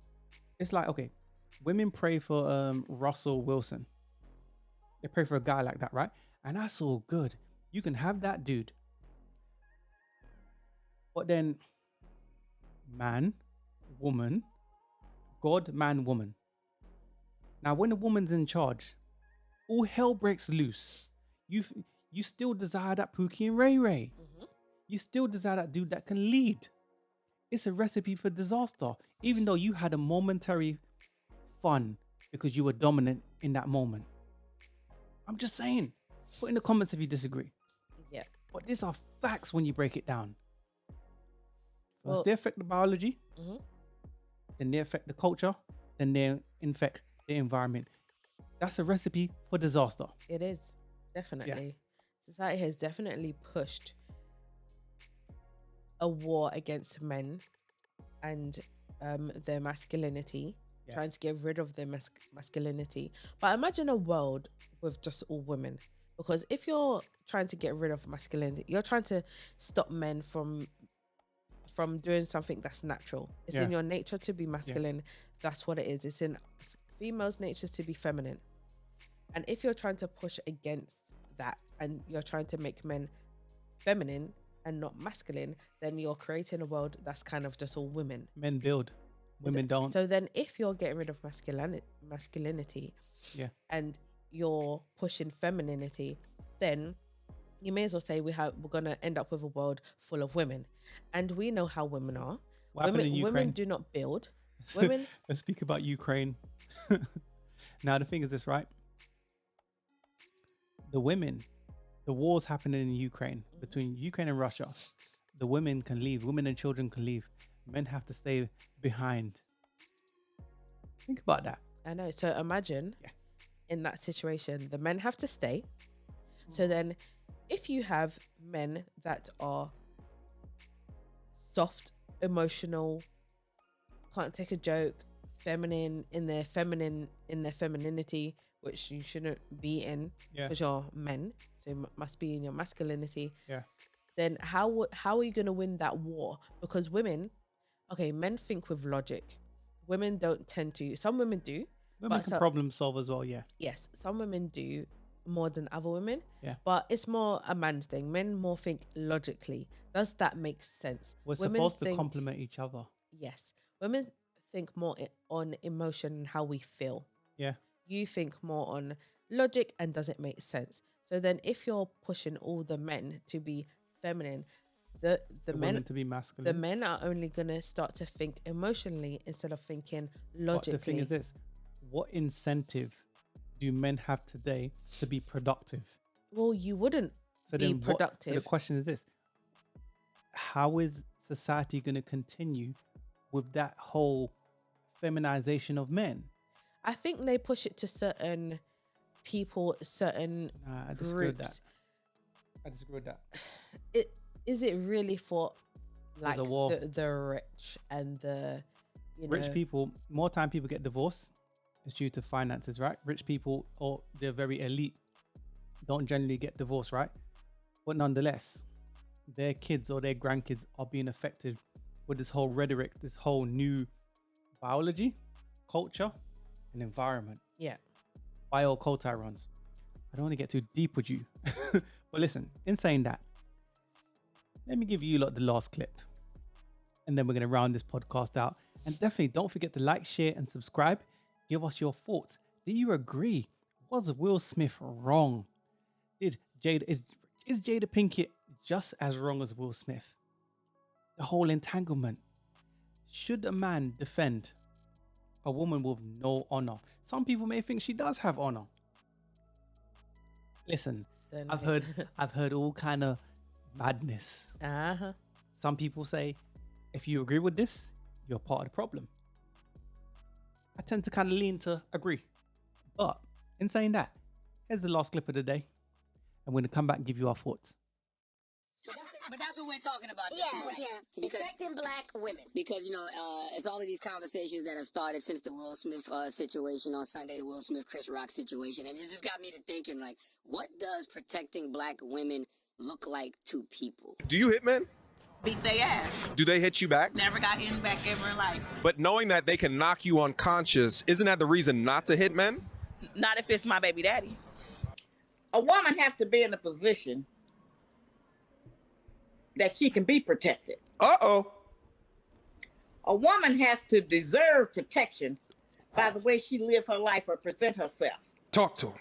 it's like, okay, women pray for Russell Wilson. They pray for a guy like that, right? And that's all good. You can have that dude. But then man, woman, God, man, woman. Now, when a woman's in charge, all hell breaks loose. You still desire that Pookie and Ray Ray. Mm-hmm. You still desire that dude that can lead. It's a recipe for disaster, even though you had a momentary fun because you were dominant in that moment. I'm just saying. Put in the comments if you disagree. Yeah. But these are facts when you break it down. First, Well, they affect the biology, mm-hmm. then they affect the culture, then they infect the environment. That's a recipe for disaster. It is, definitely. Society has definitely pushed a war against men and their masculinity, trying to get rid of their masculinity. But imagine a world with just all women. Because if you're trying to get rid of masculinity, you're trying to stop men from doing something that's natural. It's in your nature to be masculine. That's what it is. It's in females' nature to be feminine. And if you're trying to push against that and you're trying to make men feminine and not masculine, then you're creating a world that's kind of just all women. Men build, women don't. So then if you're getting rid of masculinity Yeah. and you're pushing femininity, then you may as well say we're gonna end up with a world full of women. And we know how women are. What happened in Women Ukraine? do not build. Women Let's speak about Ukraine. Now, the thing is this, right? The war's happening in Ukraine, between Ukraine and Russia. The women can leave. Women and children can leave. Men have to stay behind. Think about that. I know. So imagine in that situation, the men have to stay. So then if you have men that are soft, emotional, can't take a joke, feminine in their femininity, which you shouldn't be in because you're men, so you must be in your masculinity. Yeah. Then how are you going to win that war? Because women, men think with logic. Women don't tend to. Some women do. Women can problem solve as well, yeah. Yes, some women do more than other women. Yeah. But it's more a man thing. Men more think logically. Does that make sense? We're Women supposed to think- complement each other. Yes. Women think more on emotion and how we feel. Yeah. You think more on logic and does it make sense? So then if you're pushing all the men to be feminine, the men women to be masculine. the men are only going to start to think emotionally instead of thinking logically. But the thing is this, what incentive do men have today to be productive? Well, you wouldn't be productive. So the question is this, how is society going to continue with that whole feminization of men? I think they push it to certain people, certain I disagree with that. groups. I disagree with that. Is it really for like There's a war. the rich and the Rich people, more time people get divorced, it's due to finances, right? Rich people, or they're very elite, don't generally get divorced, right? But nonetheless, their kids or their grandkids are being affected with this whole rhetoric, this whole new biology, culture, and environment. Yeah. Bio co-tyrants. I don't want to get too deep with you. But listen, in saying that, let me give you lot the last clip. And then we're going to round this podcast out. And definitely don't forget to like, share, and subscribe. Give us your thoughts. Do you agree? Was Will Smith wrong? Is Jada Pinkett just as wrong as Will Smith? The whole entanglement. Should a man defend a woman with no honor? Some people may think she does have honor. Listen, I've heard all kind of madness. Uh-huh. Some people say, if you agree with this, you're part of the problem. I tend to kind of lean to agree. But in saying that, here's the last clip of the day. I'm going to come back and give you our thoughts. But that's what we're talking about. Yeah. Protecting black women. Because, it's all of these conversations that have started since the Will Smith situation on Sunday, the Will Smith Chris Rock situation. And it just got me to thinking, like, what does protecting black women look like to people? Do you hit men? Beat their ass. Do they hit you back? Never got hit back ever in life. But knowing that they can knock you unconscious, isn't that the reason not to hit men? Not if it's my baby daddy. A woman has to be in a position that she can be protected. Uh-oh. A woman has to deserve protection by the way she live her life or present herself. Talk to him.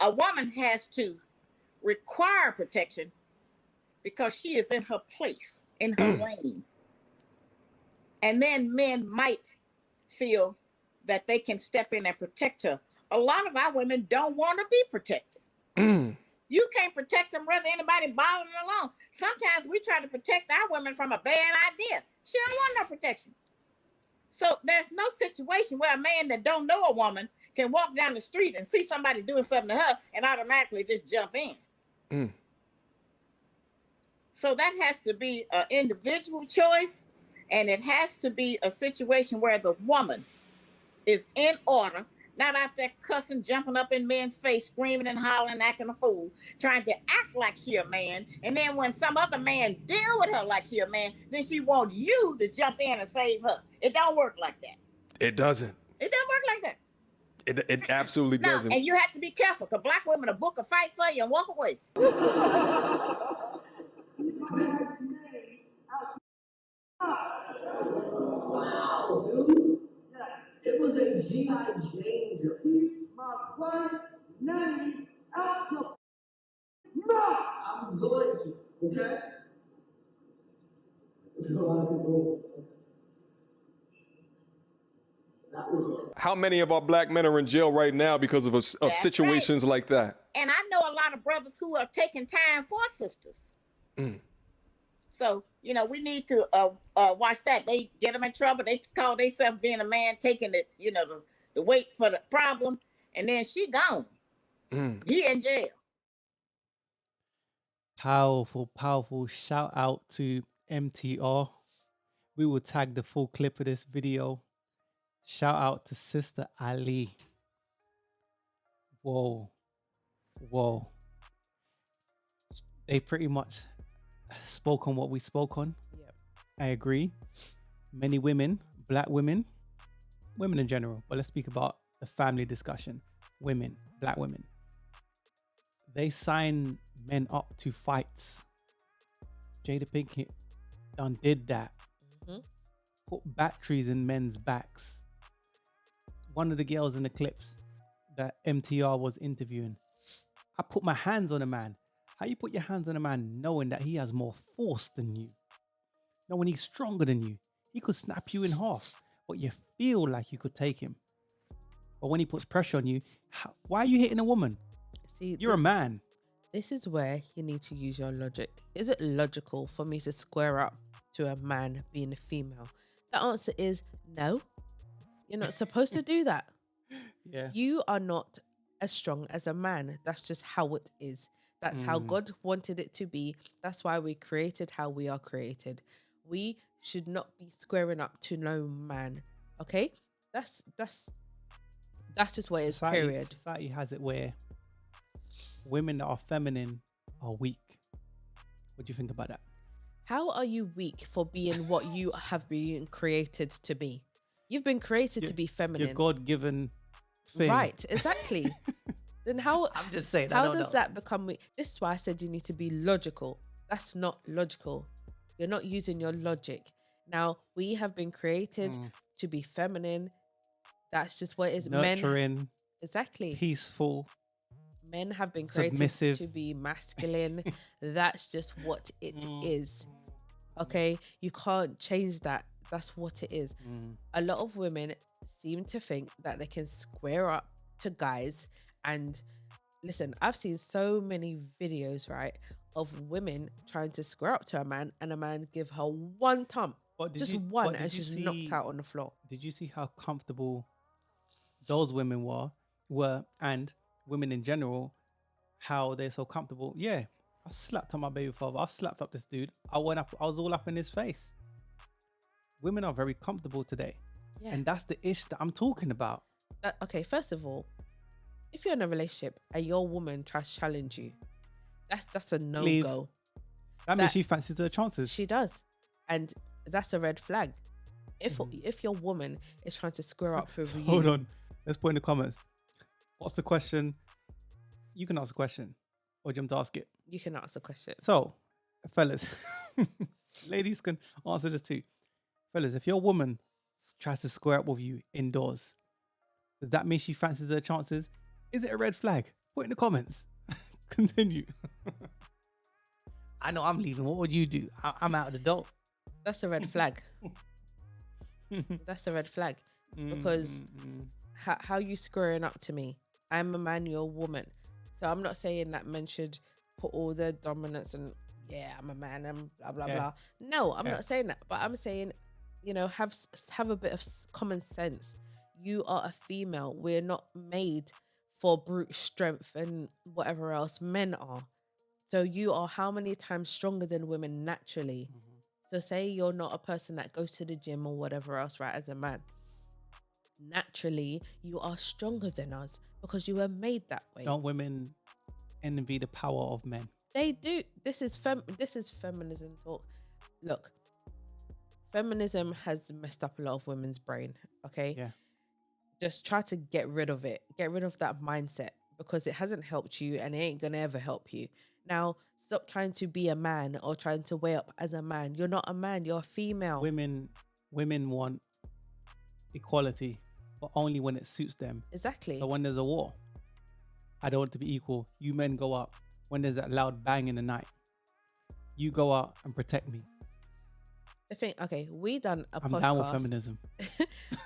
A woman has to require protection because she is in her place, in her lane. And then men might feel that they can step in and protect her. A lot of our women don't want to be protected. You can't protect them whether anybody bothering along. Sometimes we try to protect our women from a bad idea. She don't want no protection. So there's no situation where a man that don't know a woman can walk down the street and see somebody doing something to her and automatically just jump in. So that has to be an individual choice, and it has to be a situation where the woman is in order, not out there cussing, jumping up in men's face, screaming and hollering, acting a fool, trying to act like she a man. And then when some other man deal with her like she a man, then she want you to jump in and save her. It don't work like that. It doesn't. It don't work like that. It absolutely No, doesn't. and you have to be careful because black women will book a fight for you and walk away. It was a G.I.Jane jersey. My wife's name out the mouth. I'm going to, okay? There's a lot of people. That was How many of our black men are in jail right now because of That's situations like that? And I know a lot of brothers who are taking time for sisters. Mm. So, you know, we need to watch that. They get them in trouble. They call themselves being a man, taking it, you know, the weight for the problem. And then she gone. Mm. He in jail. Powerful, powerful. Shout out to MTR. We will tag the full clip of this video. Shout out to Sister Ali. Whoa. Whoa. They pretty much spoke on what we spoke on. Yep. I agree. Many women, black women in general, but let's speak about the family discussion. Women, black women. They sign men up to fights. Jada Pinkett done did that. Mm-hmm. Put batteries in men's backs. One of the girls in the clips that MTR was interviewing, I put my hands on a man. How you put your hands on a man knowing that he has more force than you? Knowing he's stronger than you. He could snap you in half, but you feel like you could take him. But when he puts pressure on you, why are you hitting a woman? See, You're a man. This is where you need to use your logic. Is it logical for me to square up to a man being a female? The answer is no. You're not supposed to do that. Yeah. You are not as strong as a man. That's just how it is. That's how God wanted it to be. That's why we created how we are created. We should not be squaring up to no man. Okay? That's just what it is, period. Society has it where women that are feminine are weak. What do you think about that? How are you weak for being what you have been created to be? You've been created to be feminine. Your God-given thing. Right, exactly. Then how I'm just saying. how does that become weak? This is why I said you need to be logical. That's not logical. You're not using your logic. Now, we have been created to be feminine. That's just what it is. Nurturing. Men, exactly. Peaceful. Men have been created Submissive. to be masculine. That's just what it is. Okay? You can't change that. That's what it is. A lot of women seem to think that they can square up to guys. And listen, I've seen so many videos, right, of women trying to square up to a man and a man give her one thump. Just one, and she's knocked out on the floor. Did you see how comfortable those women were and women in general, how they're so comfortable? Yeah, I slapped on my baby father. I slapped up this dude. I was all up in his face. Women are very comfortable today. Yeah. And that's the issue that I'm talking about. Okay, first of all, if you're in a relationship and your woman tries to challenge you, that's a no-go. That means she fancies her chances. She does. And that's a red flag. If your woman is trying to square up with you. Hold on. Let's put in the comments. What's the question? You can ask the question. Or do you want to ask it? You can ask the question. So, fellas, ladies can answer this too. Fellas, if your woman tries to square up with you indoors, does that mean she fancies her chances? Is it a red flag? Put in the comments. Continue. I know I'm leaving. What would you do? I'm out of the door. That's a red flag. That's a red flag. Because how you squaring up to me? I'm a man, you're a woman. So I'm not saying that men should put all their dominance and I'm a man and blah blah blah. No, I'm not saying that. But I'm saying, have a bit of common sense. You are a female. We're not made for brute strength and whatever else men are. So you are how many times stronger than women naturally? So say you're not a person that goes to the gym or whatever else, right? As a man, naturally you are stronger than us because you were made that way. Don't women envy the power of men? They do. This is feminism talk. Look, feminism has messed up a lot of women's brain. Okay. Yeah. just try to get rid of it. Get rid of that mindset because it hasn't helped you and it ain't gonna ever help you. Now, stop trying to be a man or trying to weigh up as a man. You're not a man, you're a female. Women want equality, but only when it suits them. Exactly. So when there's a war, I don't want to be equal. You men go up. When there's that loud bang in the night, you go out and protect me. The thing, okay, we done a I'm podcast. down with feminism.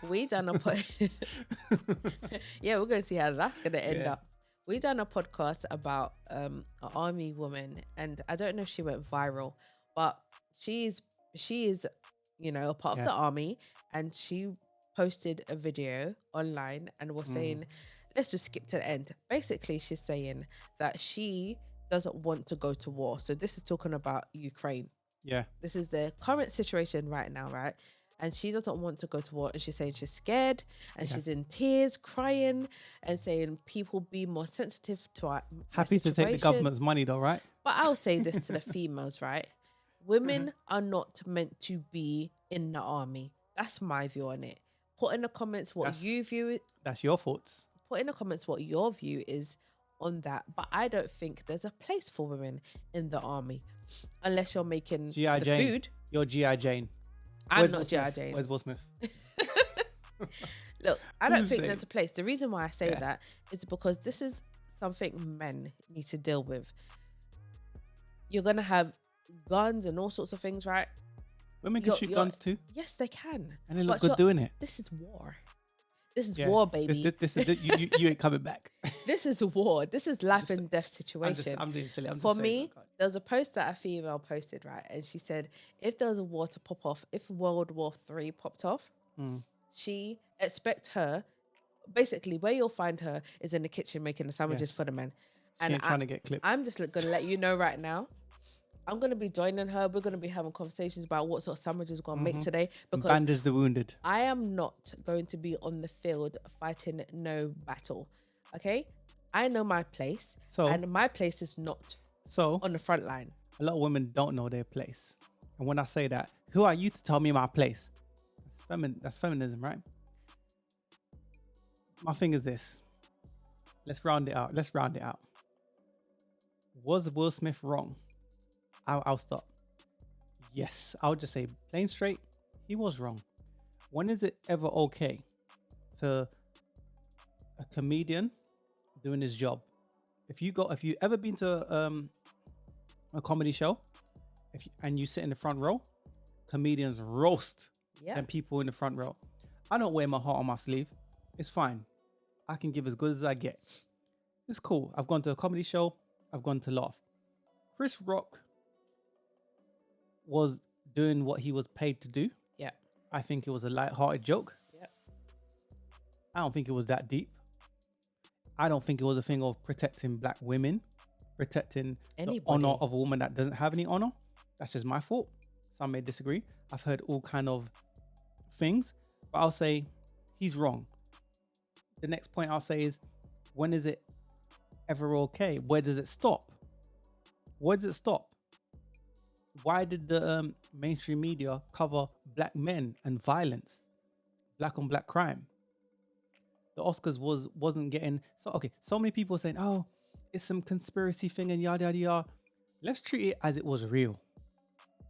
We done a yeah, we're going to see how that's going to end Yeah. up. We done a podcast about an army woman, and I don't know if she went viral, but she is you know, a part of Yeah. the army, and she posted a video online and was saying, let's just skip to the end. Basically, she's saying that she doesn't want to go to war. So this is talking about Ukraine. Yeah. This is the current situation right now, right? And she doesn't want to go to war. And she's saying she's scared and Yeah. she's in tears, crying and saying people be more sensitive to our Happy to take the situation. government's money though, right? But I'll say this to the females, right? Women are not meant to be in the army. That's my view on it. Put in the comments what That's- you view it. That's your thoughts. Put in the comments what your view is on that. But I don't think there's a place for women in the army unless you're making G.I. the Jane. food. You're G.I. Jane. I'm Where's not Will G.I. Smith? Jane. Where's Will Smith? Look, I I'm don't just think saying. there's a place. The reason why I say Yeah. that is because this is something men need to deal with. You're gonna have guns and all sorts of things, right? Women can You're- shoot you're- guns too, Yes, they can. and they look But good you're- doing it. This is war. This is Yeah. war, baby. This is you ain't coming back. This is war. This is life just- and death situation. I'm being silly. I'm For just saying, me, oh God. there was a post that a female posted, right? And she said, if there was a war to pop off, if World War III popped off, she expect her, basically where you'll find her is in the kitchen making the sandwiches Yes. for the men. She ain't trying to get clipped. I'm just going to let you know right now, I'm going to be joining her. We're going to be having conversations about what sort of sandwiches we're going to make today And because bandage the wounded. I am not going to be on the field fighting no battle. Okay? I know my place. So- and my place is not So on the front line. a lot of women don't know their place, and when I say that, who are you to tell me my place? That's feminism, right? My thing is this. Let's round it out. Was Will Smith wrong? I'll stop. Yes, I'll just say plain straight, he was wrong. When is it ever okay to a comedian doing his job? If you ever been to a comedy show, and you sit in the front row, comedians roast Yeah. them people in the front row. I don't wear my heart on my sleeve. It's fine. I can give as good as I get. It's cool. I've gone to a comedy show. I've gone to laugh. Chris Rock was doing what he was paid to do. Yeah. I think it was a light-hearted joke. Yeah. I don't think it was that deep. I don't think it was a thing of protecting black women, protecting the Anybody. honor of a woman that doesn't have any honor. That's just my fault. Some may disagree. I've heard all kind of things, but I'll say he's wrong. The next point I'll say is, when is it ever okay? Where does it stop? Where does it stop? Why did the mainstream media cover black men and violence, black on black crime? The Oscars wasn't getting so many people saying, oh, it's some conspiracy thing and yada yada yada. Let's treat it as it was real.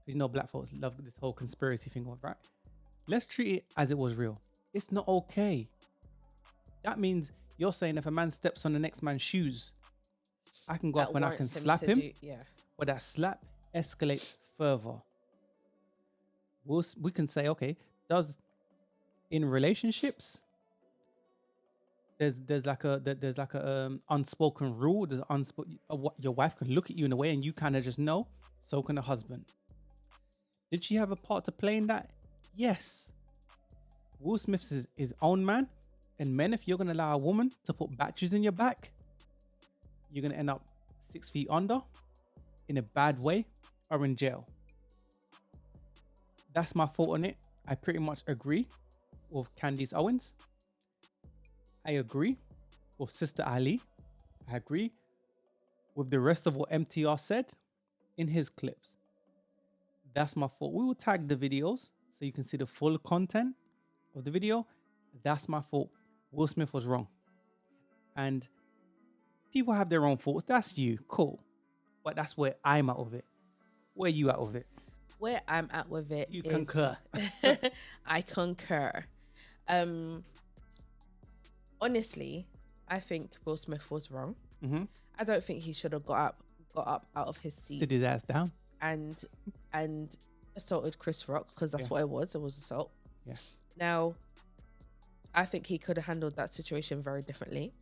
You know, black folks love this whole conspiracy thing, right? Let's treat it as it was real. It's not okay. That means you're saying if a man steps on the next man's shoes, I can go That up and I can warrants him slap to him, do- yeah. but that slap escalates further. We can say, okay, in relationships, there's like a unspoken rule. There's what your wife can look at you in a way, and you kind of just know. So can a husband. Did she have a part to play in that? Yes. Will Smith is his own man, and men, if you're gonna allow a woman to put batteries in your back, you're gonna end up 6 feet under, in a bad way, or in jail. That's my thought on it. I pretty much agree with Candace Owens. I agree with Sister Ali. I agree with the rest of what MTR said in his clips. That's my fault. We will tag the videos so you can see the full content of the video. That's my fault. Will Smith was wrong. And people have their own thoughts. That's you. Cool. But that's where I'm at with it. Where you at with it? Where I'm at with it You is- concur. I concur. Honestly, I think Will Smith was wrong. Mm-hmm. I don't think he should have got up out of his seat Sit his ass down. and assaulted Chris Rock, because that's Yeah. what it was. It was assault. Yeah. Now, I think he could have handled that situation very differently.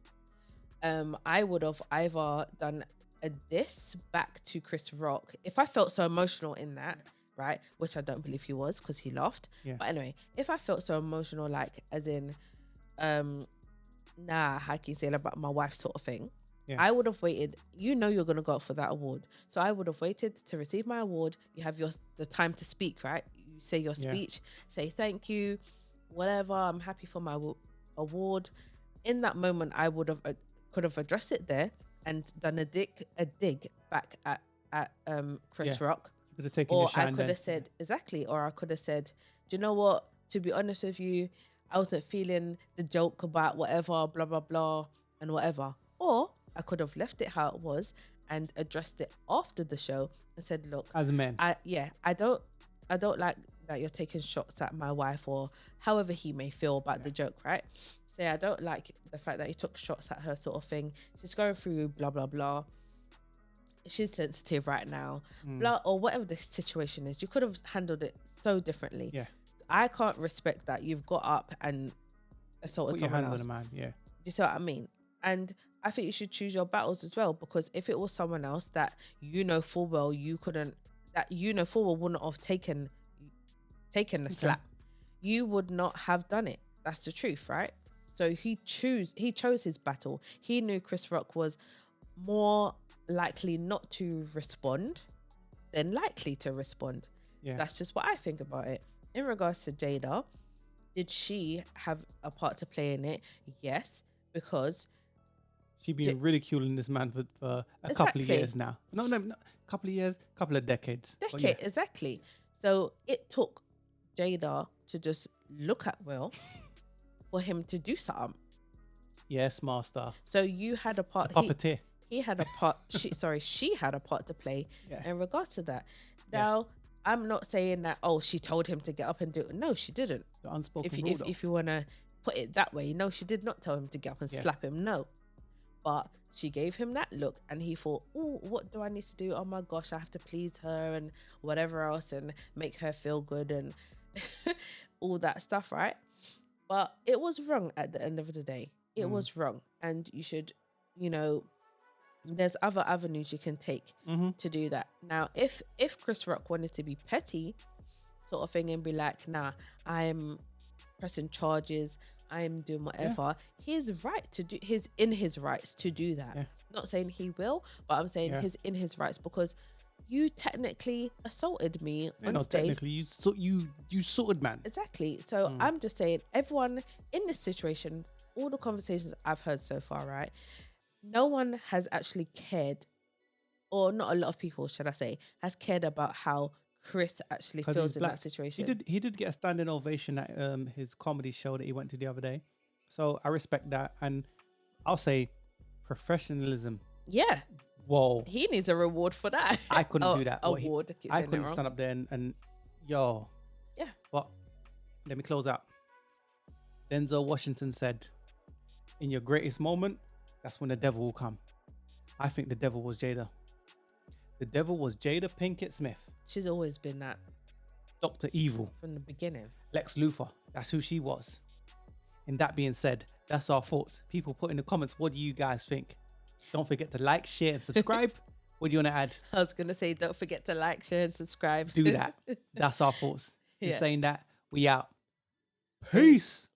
I would have either done a diss back to Chris Rock if I felt so emotional in that, right? Which I don't believe he was, because he laughed. Yeah. But anyway, if I felt so emotional, like as in, nah, how can you say that about my wife sort of thing? Yeah. I would have waited. You know you're gonna go up for that award, so I would have waited to receive my award. You have the time to speak, right? You say your Yeah. speech, say thank you, whatever. I'm happy for my award. In that moment, I would have could have addressed it there and done a dig back at Chris Yeah. Rock. You could have taken Or your I shine could then. have said, exactly, or I could have said, do you know what? To be honest with you, I wasn't feeling the joke about whatever, blah, blah, blah, and whatever. Or I could have left it how it was and addressed it after the show and said, look, As a man. I don't like that you're taking shots at my wife, or however he may feel about the joke, right? Say, I don't like the fact that you took shots at her, sort of thing. She's going through blah, blah, blah. She's sensitive right now, blah, or whatever the situation is. You could have handled it so differently. Yeah. I can't respect that you've got up and assaulted Put your someone hands else. on a man. Yeah. Do you see what I mean? And I think you should choose your battles as well, because if it was someone else that you know full well wouldn't have taken a slap, you would not have done it. That's the truth, right? So he chose his battle. He knew Chris Rock was more likely not to respond than likely to respond. Yeah. That's just what I think about it. In regards to Jada, did she have a part to play in it? Yes, because She's been ridiculing this man for a couple of Exactly. years now. No, couple of years, couple of decades. But yeah. Exactly. So it took Jada to just look at Will for him to do something. Yes, master. So you had a part. Puppeteer. He had a part. She had a part to play Yeah. in regards to that. Yeah. Now, I'm not saying that. Oh, she told him to get up and do it. No, she didn't. The unspoken If rule, though. if you want to put it that way, no, she did not tell him to get up and Yeah. slap him. No, but she gave him that look, and he thought, "Oh, what do I need to do? Oh my gosh, I have to please her and whatever else, and make her feel good and all that stuff, right?" But it was wrong at the end of the day. It was wrong, and you should, there's other avenues you can take to do that. Now, if Chris Rock wanted to be petty, sort of thing, and be like, "Nah, I'm pressing charges, I'm doing whatever," he's right to do. He's in his rights to do that. Yeah. Not saying he will, but I'm saying he's in his rights, because you technically assaulted me on no, stage. technically, you sorted, man. Exactly. So I'm just saying, everyone in this situation, all the conversations I've heard so far, right? No one has actually cared, or not a lot of people, should I say, has cared about how Chris actually 'Cause feels he's in black. that situation. He did get a standing ovation at his comedy show that he went to the other day. So I respect that, and I'll say professionalism. Yeah, Whoa, he needs a reward for that. I couldn't do that. But Award. keep I saying it couldn't wrong. stand up there and yo. Yeah. But let me close out. Denzel Washington said, "In your greatest moment, that's when the devil will come." I think the devil was Jada. The devil was Jada Pinkett Smith, She's always been that Dr. Evil, from the beginning. Lex Luthor. That's who she was. And that being said, that's our thoughts. People put in the comments, what do you guys think? Don't forget to like, share, and subscribe. What do you want to add? I was gonna say, don't forget to like, share, and subscribe. Do that. That's our thoughts. In Yeah. saying that, we out. Peace.